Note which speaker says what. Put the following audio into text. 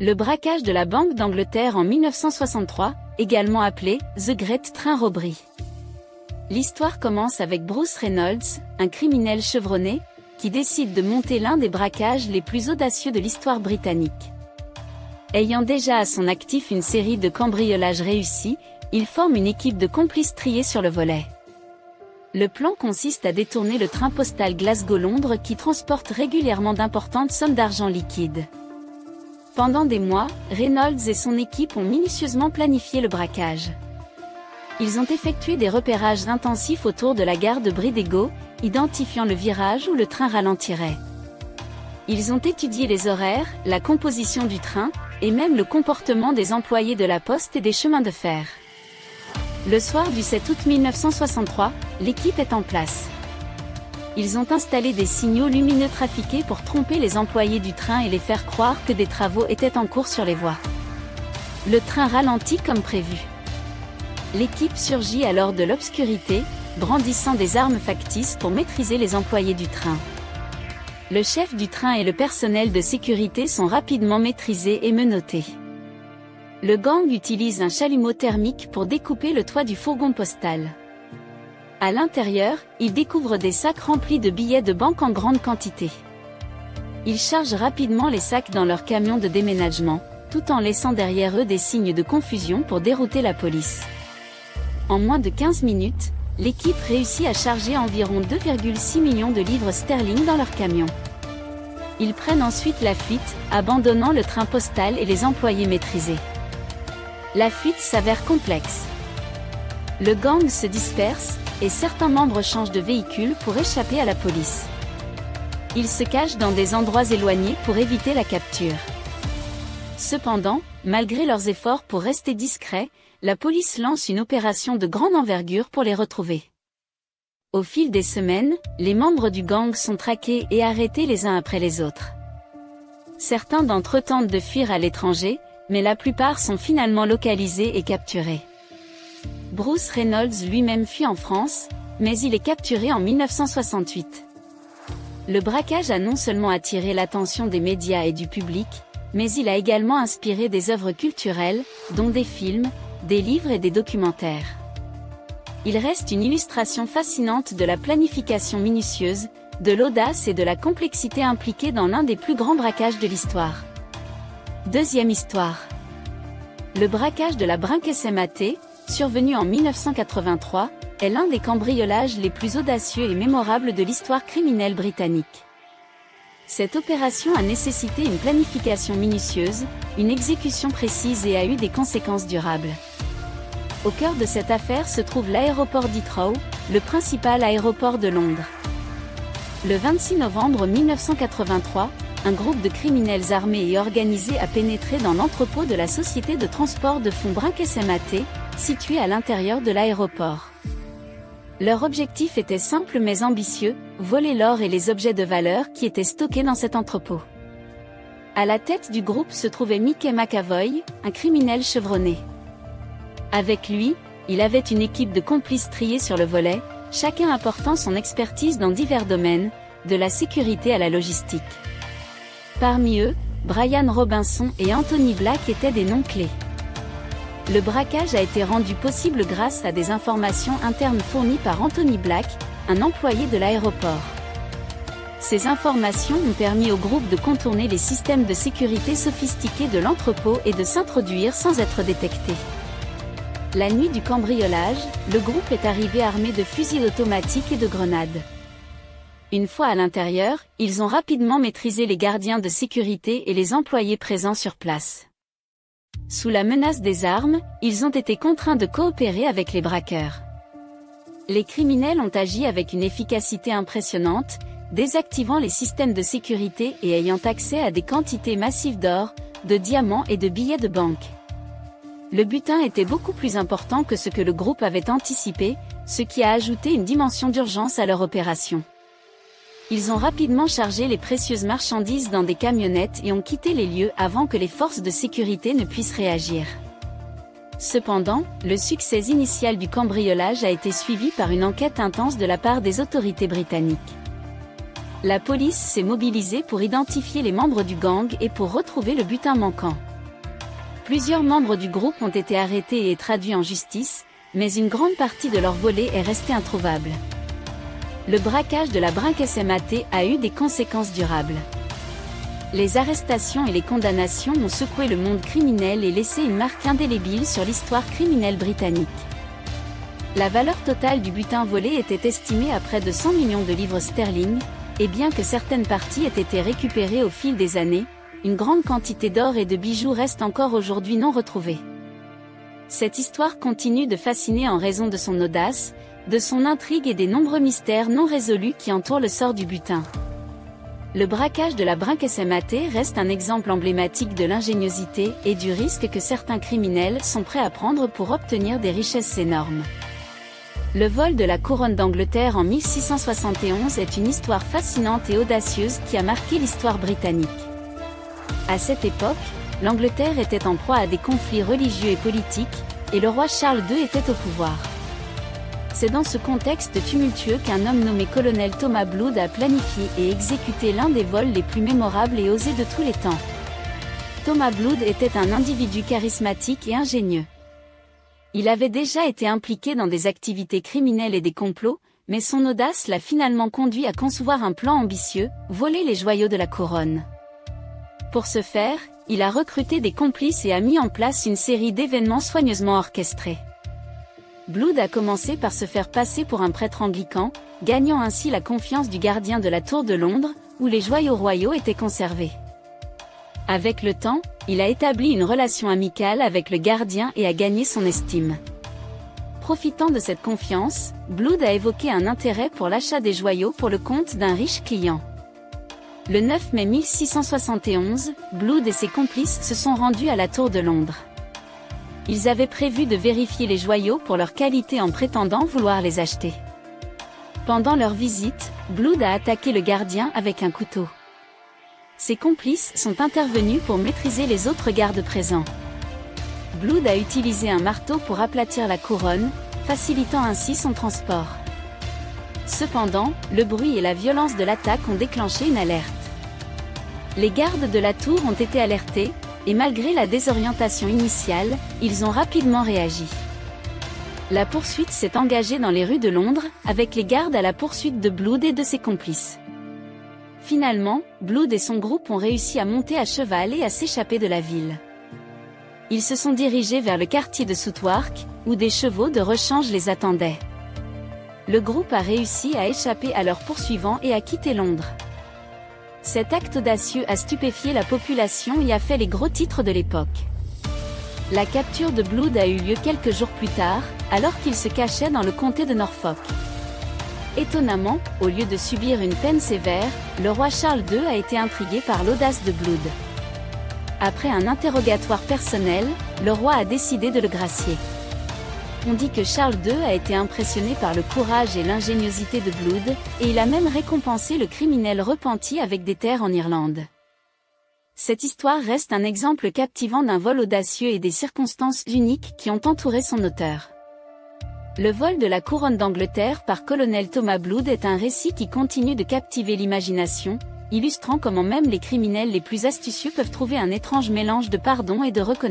Speaker 1: Le braquage de la Banque d'Angleterre en 1963, également appelé The Great Train Robbery. L'histoire commence avec Bruce Reynolds, un criminel chevronné, qui décide de monter l'un des braquages les plus audacieux de l'histoire britannique. Ayant déjà à son actif une série de cambriolages réussis, il forme une équipe de complices triés sur le volet. Le plan consiste à détourner le train postal Glasgow-Londres qui transporte régulièrement d'importantes sommes d'argent liquide. Pendant des mois, Reynolds et son équipe ont minutieusement planifié le braquage. Ils ont effectué des repérages intensifs autour de la gare de Brigdeego, identifiant le virage où le train ralentirait. Ils ont étudié les horaires, la composition du train, et même le comportement des employés de la poste et des chemins de fer. Le soir du 7 août 1963, l'équipe est en place. Ils ont installé des signaux lumineux trafiqués pour tromper les employés du train et les faire croire que des travaux étaient en cours sur les voies. Le train ralentit comme prévu. L'équipe surgit alors de l'obscurité, brandissant des armes factices pour maîtriser les employés du train. Le chef du train et le personnel de sécurité sont rapidement maîtrisés et menottés. Le gang utilise un chalumeau thermique pour découper le toit du fourgon postal. À l'intérieur, ils découvrent des sacs remplis de billets de banque en grande quantité. Ils chargent rapidement les sacs dans leur camion de déménagement, tout en laissant derrière eux des signes de confusion pour dérouter la police. En moins de 15 minutes, l'équipe réussit à charger environ 2,6 millions de livres sterling dans leur camion. Ils prennent ensuite la fuite, abandonnant le train postal et les employés maîtrisés. La fuite s'avère complexe. Le gang se disperse, et certains membres changent de véhicule pour échapper à la police. Ils se cachent dans des endroits éloignés pour éviter la capture. Cependant, malgré leurs efforts pour rester discrets, la police lance une opération de grande envergure pour les retrouver. Au fil des semaines, les membres du gang sont traqués et arrêtés les uns après les autres. Certains d'entre eux tentent de fuir à l'étranger, mais la plupart sont finalement localisés et capturés. Bruce Reynolds lui-même fuit en France, mais il est capturé en 1968. Le braquage a non seulement attiré l'attention des médias et du public, mais il a également inspiré des œuvres culturelles, dont des films, des livres et des documentaires. Il reste une illustration fascinante de la planification minutieuse, de l'audace et de la complexité impliquée dans l'un des plus grands braquages de l'histoire. Deuxième histoire. Le braquage de la Banque SMAT, survenu en 1983, est l'un des cambriolages les plus audacieux et mémorables de l'histoire criminelle britannique. Cette opération a nécessité une planification minutieuse, une exécution précise et a eu des conséquences durables. Au cœur de cette affaire se trouve l'aéroport d'Heathrow, le principal aéroport de Londres. Le 26 novembre 1983, un groupe de criminels armés et organisés a pénétré dans l'entrepôt de la société de transport de fonds Banque SMAT, situé à l'intérieur de l'aéroport. Leur objectif était simple mais ambitieux, voler l'or et les objets de valeur qui étaient stockés dans cet entrepôt. À la tête du groupe se trouvait Mickey McAvoy, un criminel chevronné. Avec lui, il avait une équipe de complices triés sur le volet, chacun apportant son expertise dans divers domaines, de la sécurité à la logistique. Parmi eux, Brian Robinson et Anthony Black étaient des noms clés. Le braquage a été rendu possible grâce à des informations internes fournies par Anthony Black, un employé de l'aéroport. Ces informations ont permis au groupe de contourner les systèmes de sécurité sophistiqués de l'entrepôt et de s'introduire sans être détecté. La nuit du cambriolage, le groupe est arrivé armé de fusils automatiques et de grenades. Une fois à l'intérieur, ils ont rapidement maîtrisé les gardiens de sécurité et les employés présents sur place. Sous la menace des armes, ils ont été contraints de coopérer avec les braqueurs. Les criminels ont agi avec une efficacité impressionnante, désactivant les systèmes de sécurité et ayant accès à des quantités massives d'or, de diamants et de billets de banque. Le butin était beaucoup plus important que ce que le groupe avait anticipé, ce qui a ajouté une dimension d'urgence à leur opération. Ils ont rapidement chargé les précieuses marchandises dans des camionnettes et ont quitté les lieux avant que les forces de sécurité ne puissent réagir. Cependant, le succès initial du cambriolage a été suivi par une enquête intense de la part des autorités britanniques. La police s'est mobilisée pour identifier les membres du gang et pour retrouver le butin manquant. Plusieurs membres du groupe ont été arrêtés et traduits en justice, mais une grande partie de leur volet est restée introuvable. Le braquage de la Brinque SMAT a eu des conséquences durables. Les arrestations et les condamnations ont secoué le monde criminel et laissé une marque indélébile sur l'histoire criminelle britannique. La valeur totale du butin volé était estimée à près de 100 millions de livres sterling, et bien que certaines parties aient été récupérées au fil des années, une grande quantité d'or et de bijoux reste encore aujourd'hui non retrouvée. Cette histoire continue de fasciner en raison de son audace, de son intrigue et des nombreux mystères non résolus qui entourent le sort du butin. Le braquage de la Brinque SMAT reste un exemple emblématique de l'ingéniosité et du risque que certains criminels sont prêts à prendre pour obtenir des richesses énormes. Le vol de la couronne d'Angleterre en 1671 est une histoire fascinante et audacieuse qui a marqué l'histoire britannique. À cette époque, l'Angleterre était en proie à des conflits religieux et politiques, et le roi Charles II était au pouvoir. C'est dans ce contexte tumultueux qu'un homme nommé colonel Thomas Blood a planifié et exécuté l'un des vols les plus mémorables et osés de tous les temps. Thomas Blood était un individu charismatique et ingénieux. Il avait déjà été impliqué dans des activités criminelles et des complots, mais son audace l'a finalement conduit à concevoir un plan ambitieux, voler les joyaux de la couronne. Pour ce faire, il a recruté des complices et a mis en place une série d'événements soigneusement orchestrés. Blood a commencé par se faire passer pour un prêtre anglican, gagnant ainsi la confiance du gardien de la Tour de Londres, où les joyaux royaux étaient conservés. Avec le temps, il a établi une relation amicale avec le gardien et a gagné son estime. Profitant de cette confiance, Blood a évoqué un intérêt pour l'achat des joyaux pour le compte d'un riche client. Le 9 mai 1671, Blood et ses complices se sont rendus à la Tour de Londres. Ils avaient prévu de vérifier les joyaux pour leur qualité en prétendant vouloir les acheter. Pendant leur visite, Blood a attaqué le gardien avec un couteau. Ses complices sont intervenus pour maîtriser les autres gardes présents. Blood a utilisé un marteau pour aplatir la couronne, facilitant ainsi son transport. Cependant, le bruit et la violence de l'attaque ont déclenché une alerte. Les gardes de la tour ont été alertés, et malgré la désorientation initiale, ils ont rapidement réagi. La poursuite s'est engagée dans les rues de Londres, avec les gardes à la poursuite de Blood et de ses complices. Finalement, Blood et son groupe ont réussi à monter à cheval et à s'échapper de la ville. Ils se sont dirigés vers le quartier de Southwark, où des chevaux de rechange les attendaient. Le groupe a réussi à échapper à leurs poursuivants et à quitter Londres. Cet acte audacieux a stupéfié la population et a fait les gros titres de l'époque. La capture de Blood a eu lieu quelques jours plus tard, alors qu'il se cachait dans le comté de Norfolk. Étonnamment, au lieu de subir une peine sévère, le roi Charles II a été intrigué par l'audace de Blood. Après un interrogatoire personnel, le roi a décidé de le gracier. On dit que Charles II a été impressionné par le courage et l'ingéniosité de Blood, et il a même récompensé le criminel repenti avec des terres en Irlande. Cette histoire reste un exemple captivant d'un vol audacieux et des circonstances uniques qui ont entouré son auteur. Le vol de la couronne d'Angleterre par colonel Thomas Blood est un récit qui continue de captiver l'imagination, illustrant comment même les criminels les plus astucieux peuvent trouver un étrange mélange de pardon et de reconnaissance.